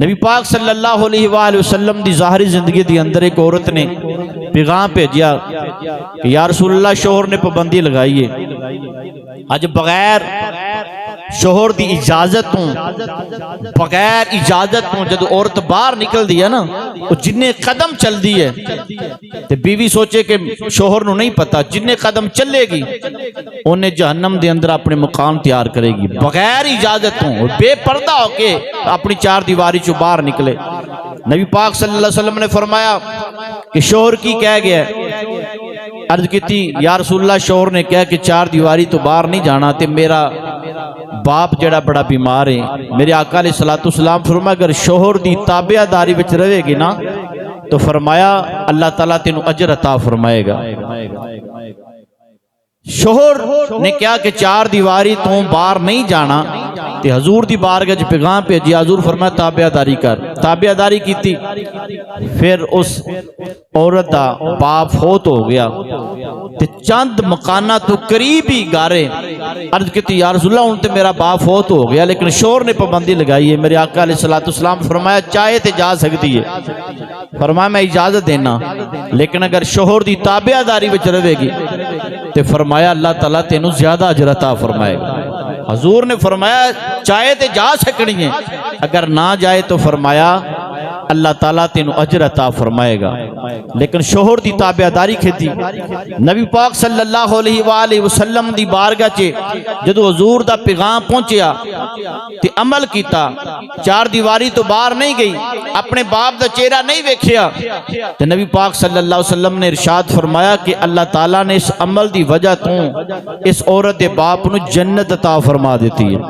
نبی پاک صلی اللہ علیہ وآلہ وسلم دی ظاہری زندگی دی اندر ایک عورت نے پیغام بھیجیا کہ یا رسول اللہ شوہر نے پابندی لگائی ہے، اج بغیر شوہر دی اجازت ہوں، بغیر اجازت ہوں جدو عورت باہر نکل دی ہے نا وہ جننے قدم چل دی ہے تے بیوی سوچے کہ شوہر نو نہیں پتا، جننے قدم چلے گی انہیں جہنم دے اندر اپنے مقام تیار کرے گی، بغیر اجازت ہوں بے پردہ ہو کے اپنی چار دیواری چو باہر نکلے۔ نبی پاک صلی اللہ علیہ وسلم نے فرمایا کہ شوہر کی کہہ گیا، عرض کی تھی یا رسول اللہ شوہر نے کہا کہ چار دیواری تو باہر نہیں جانا تے میرا باپ جڑا بڑا بیمار ہے۔ میرے آقا علیہ السلام فرمایا اگر شوہر دی تابعہ داری وچ رہے گی نا تو فرمایا اللہ تعالیٰ تینوں اجر عطا فرمائے گا۔ شوہر نے کہا کہ چار دیواری تو باہر نہیں جانا تے حضور دی بارگاہ وچ پیغام بھیجیا، حضور فرمایا تابعہ داری کر، تابعہ داری کیتی۔ پھر اس عورت دا باپ فوت ہو گیا تے چند مکانہ تو قریب ہی گارے، عرض کیتی یا رسول اللہ ان تے میرا باپ فوت ہو گیا لیکن شوہر نے پابندی لگائی ہے۔ میرے آقا علیہ السلام فرمایا چاہے تے جا سکتی ہے، فرمایا میں اجازت دینا لیکن اگر شوہر دی تابعہ داری وچ رہے گی تے فرمایا اللہ تعالیٰ تینوں زیادہ اجر عطا فرمائے گا۔ حضور نے فرمایا چاہے تے جا سکنی ہے، اگر نہ جائے تو فرمایا اللہ تعالیٰ تینوں اجر عطا فرمائے گا، لیکن شوہر دی تابعہ داری کھیتی۔ نبی پاک صلی اللہ علیہ وآلہ وسلم دی بارگاہ چے جدو حضور دا پیغام پہنچیا تے عمل کیتا، چار دیواری تو باہر نہیں گئی، اپنے باپ دا چہرہ نہیں ویکھیا تے نبی پاک صلی اللہ علیہ وسلم نے ارشاد فرمایا کہ اللہ تعالیٰ نے اس عمل دی وجہ تو اس عورت دے باپ نو جنت عطا فرما دیتی ہے۔